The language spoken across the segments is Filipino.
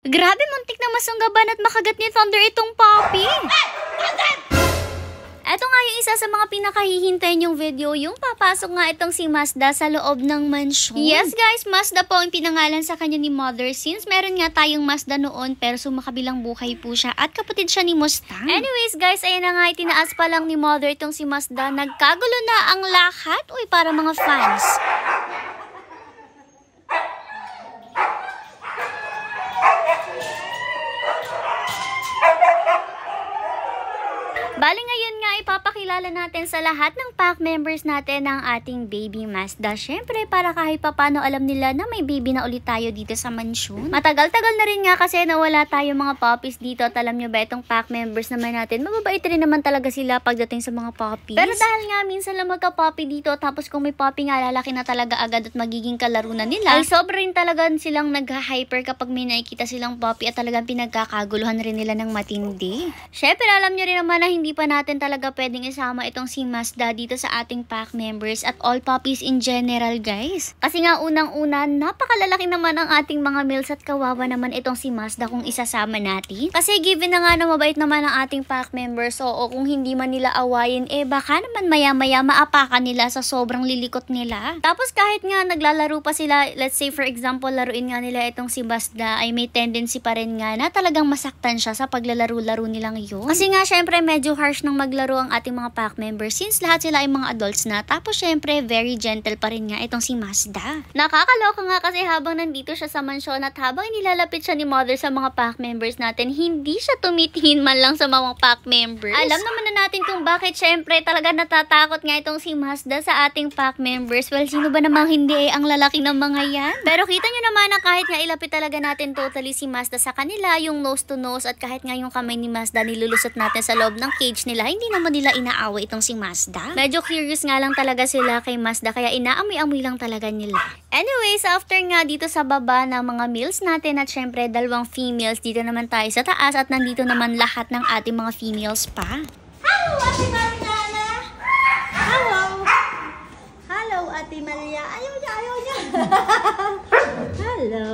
Grabe, muntik na masunggaban at makagat ni Thunder itong puppy. Ito nga yung isa sa mga pinakahihintay niyong video, yung papasok nga itong si Mazda sa loob ng mansyon. Yes guys, Mazda po ang pinangalan sa kanya ni Mother since meron nga tayong Mazda noon pero sumakabilang buhay po siya at kapatid siya ni Mustang. Anyways guys, ayan na nga, itinaas pa lang ni Mother itong si Mazda. Nagkagulo na ang lahat. Uy, para mga fans. Bali ngayon nga ipapakilala natin sa lahat ng pack members natin ang ating baby Mazda. Syempre para kahit papano alam nila na may baby na ulit tayo dito sa mansyon. Matagal-tagal na rin nga kasi nawala tayo mga puppies dito at alam nyo ba itong pack members naman natin, mababait rin naman talaga sila pagdating sa mga puppies. Pero dahil nga minsan lang magka-puppy dito tapos kung may puppy nga lalaki na talaga agad at magiging kalaro na nila, ay sobra rin talaga silang nagha-hyper kapag may nakikita silang puppy at talagang pinagkakaguluhan rin nila ng matindi. Syempre alam nyo rin naman na hindi pa natin talaga pwedeng isama itong si Mazda dito sa ating pack members at all puppies in general guys. Kasi nga unang-una, napakalalaki naman ang ating mga males at kawawa naman itong si Mazda kung isasama natin. Kasi given na nga na mabait naman ang ating pack members, so kung hindi man nila awayin, baka naman maya-maya maapakan nila sa sobrang lilikot nila. Tapos kahit nga naglalaro pa sila, let's say for example, laruin nga nila itong si Mazda, ay may tendency pa rin nga na talagang masaktan siya sa paglalaro-laro nilang yun. Kasi nga syempre medyo harsh ng maglaro ang ating mga pack members since lahat sila ay mga adults na. Tapos syempre very gentle pa rin nga itong si Mazda. Nakakaloka nga kasi habang nandito siya sa mansyon at habang nilalapit siya ni Mother sa mga pack members natin, hindi siya tumitingin man lang sa mga pack members. Alam naman na natin kung bakit syempre talaga natatakot nga itong si Mazda sa ating pack members. Well, sino ba namang hindi ang lalaki ng mga yan? Pero kita nyo naman na kahit nga ilapit talaga natin totally si Mazda sa kanila, yung nose to nose at kahit nga yung kamay ni Mazda nilulusot natin sa loob ng cage nila, hindi naman nila inaaway itong si Mazda. Medyo curious nga lang talaga sila kay Mazda kaya inaamoy-amoy lang talaga nila. Anyways, after nga dito sa baba ng mga males natin at syempre dalawang females, dito naman tayo sa taas at nandito naman lahat ng ating mga females pa. Hello, Ate Mariana! Hello! Hello, Ate Maria! Ayaw niya, ayaw niya! Hello!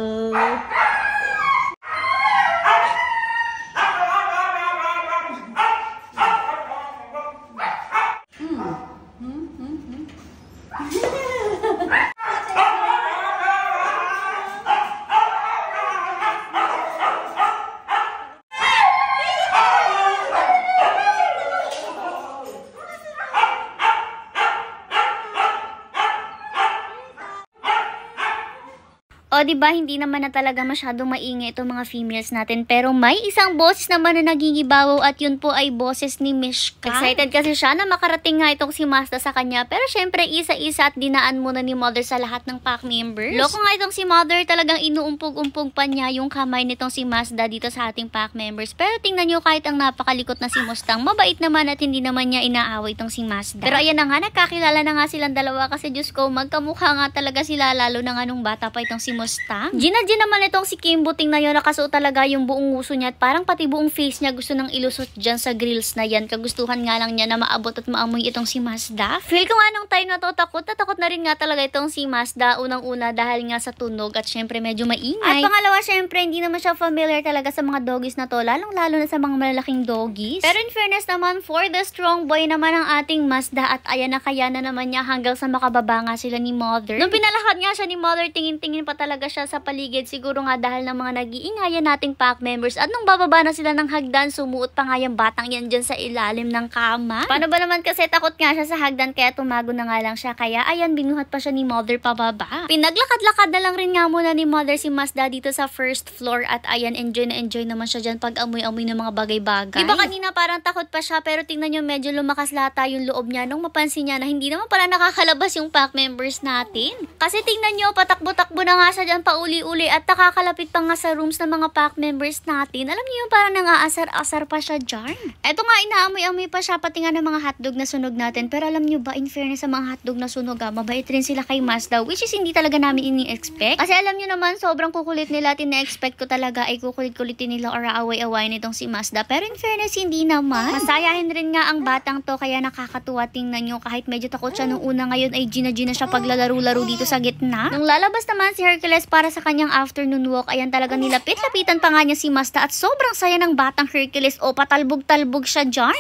O diba, hindi naman na talaga masyadong maingay itong mga females natin. Pero may isang boses naman na nagigibawaw at yun po ay boses ni Mishka. Excited kasi siya na makarating nga itong si Mazda sa kanya. Pero syempre, isa-isa at dinaan muna ni Mother sa lahat ng pack members. Loko nga itong si Mother, talagang inuumpog-umpog pa niya yung kamay nitong si Mazda dito sa ating pack members. Pero tingnan nyo, kahit ang napakalikot na si Mustang, mabait naman at hindi naman niya inaaway itong si Mazda. Pero ayan na nga, nagkakilala na nga silang dalawa kasi Diyos ko, magkamukha nga talaga sila lalo na nga nung bata pa itong si Mustang. Gina-gin naman itong si Kimbo, tingnan nyo, nakasuot talaga yung buong nguso niya at parang pati buong face niya gusto nang ilusot dyan sa grills na yan. Kagustuhan nga lang niya na maabot at maamoy itong si Mazda. Feel ko nga nung time na to, takot na rin nga talaga itong si Mazda unang-una dahil nga sa tunog at syempre medyo maingay. At pangalawa, syempre hindi naman siya familiar talaga sa mga doggies na to, lalong-lalo na sa mga malalaking doggies. Pero in fairness naman, for the strong boy naman ang ating Mazda at ayan na kaya na naman niya hanggang sa makababa nga sila ni Mother. Nung pinalakad nga siya ni Mother, tingin-tingin pa talaga siya sa paligid, siguro nga dahil ng mga nag-iingayan nating pack members at nung bababa na sila ng hagdan, sumuot pa nga yung batang yan dyan sa ilalim ng kama. Paano ba naman kasi takot nga siya sa hagdan kaya tumago na nga lang siya, kaya ayan binuhat pa siya ni Mother pababa. Pinaglakad-lakad na lang rin nga muna ni Mother si Mazda dito sa first floor at ayan enjoy na enjoy naman siya dyan pag amoy-amoy ng mga bagay-bagay. Diba kanina parang takot pa siya pero tingnan nyo medyo lumakas lata yung loob niya nung mapansin niya na hindi naman pala nakakalabas yung pack members natin. Kasi tingnan nyo patakbo-takbo na nga siya dyan pauli-uli at nakakalapit pa nga sa rooms ng mga pack members natin. Alam niyo yung parang nang-aasar-asar pa siya dyan. Eto nga, inaamoy-amoy pa siya pati nga ng mga hotdog na sunog natin. Pero alam niyo ba, in fairness sa mga hotdog na sunog, mabait rin sila kay Mazda, which is hindi talaga namin ini-expect. Kasi alam niyo naman, sobrang kukulit nila at ina-expect ko talaga ay kukulit-kulitin nila or aaway-away nitong si Mazda. Pero in fairness, hindi naman. Masayahin rin nga ang batang to kaya nakakatuwa. Tingnan niyo, kahit medyo takot siya nung una, ngayon ay gina-gina siya paglalaro-laro dito sa gitna. Nung lalabas naman si Hercules Hercules para sa kanyang afternoon walk. Ayan talaga nilapit-lapitan pa nga niya si Mazda at sobrang saya ng batang Hercules. O patalbog-talbog siya dyan.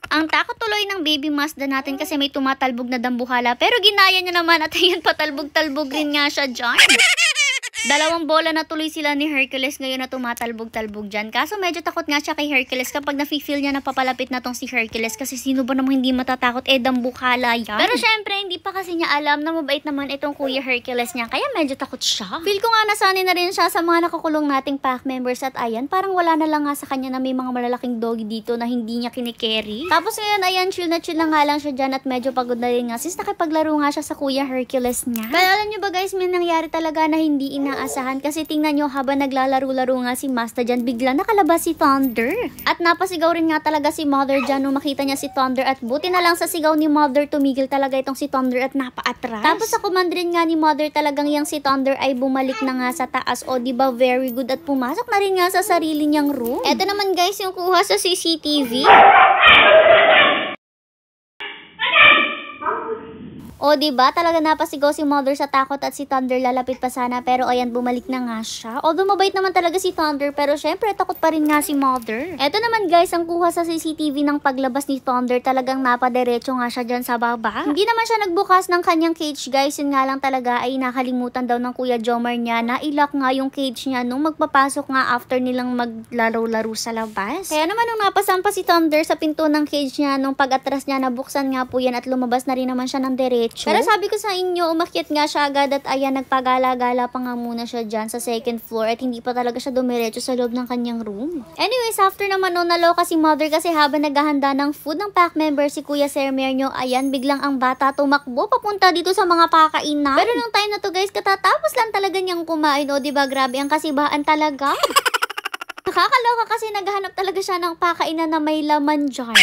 Ang takot tuloy ng baby Mazda natin kasi may tumatalbog na dambuhala. Pero ginaya niya naman at ayan patalbog-talbog rin nga siya dyan. Dalawang bola na tuloy sila ni Hercules ngayon na tumatalbog-talbog dyan. Kaso medyo takot nga siya kay Hercules kapag nafe-feel niya na papalapit na tong si Hercules. Kasi sino ba namang hindi matatakot? Dambukhala yan. Pero syempre, hindi pa kasi niya alam na mabait naman itong kuya Hercules niya. Kaya medyo takot siya. Feel ko nga nasanay na rin siya sa mga nakakulong nating pack members. At ayan, parang wala na lang nga sa kanya na may mga malalaking doggy dito na hindi niya kinikerry. Tapos ngayon, ayan, chill na nga lang siya dyan at medyo pagod na rin nga. Since nakipaglaro nga siya sa kuya Hercules niya. Pero alam niyo ba guys, may nangyari talaga na hindi inaasahan kasi tingnan nyo habang naglalaro-laro nga si Mazda dyan, bigla nakalabas si Thunder. At napasigaw rin nga talaga si Mother dyan nung makita niya si Thunder at buti na lang sa sigaw ni Mother tumigil talaga itong si Thunder at napaatras. Tapos sa command rin nga ni Mother talagang yang si Thunder ay bumalik na nga sa taas o diba very good at pumasok na rin nga sa sarili niyang room. Eto naman guys yung kuha sa CCTV. O diba, talaga napasigaw si Mother sa takot at si Thunder lalapit pa sana pero ayan bumalik na nga siya. Although mabait naman talaga si Thunder pero syempre takot pa rin nga si Mother. Eto naman guys, ang kuha sa CCTV ng paglabas ni Thunder talagang napadiretso nga siya dyan sa baba. Hindi naman siya nagbukas ng kanyang cage guys, yun nga lang talaga ay nakalimutan daw ng Kuya Jomar niya na ilock nga yung cage niya nung magpapasok nga after nilang maglaro-laro sa labas. Kaya naman nung napasampa si Thunder sa pinto ng cage niya, nung pag-atras niya nabuksan nga po yan at lumabas na rin naman siya ng diretso. Pero sabi ko sa inyo, umakyat nga siya agad at ayan, nagpagala-gala pa nga muna siya dyan sa second floor at hindi pa talaga siya dumiretso sa loob ng kanyang room. Anyways, after naman naloka si Mother kasi habang naghahanda ng food ng pack member si Kuya Sermer nyo, ayan, biglang ang bata tumakbo papunta dito sa mga pakainan. Pero nung time na to guys, katatapos lang talaga niyang kumain. O diba, grabe ang kasibahan talaga. Nakakaloka kasi naghahanap talaga siya ng pakainan na may laman dyan.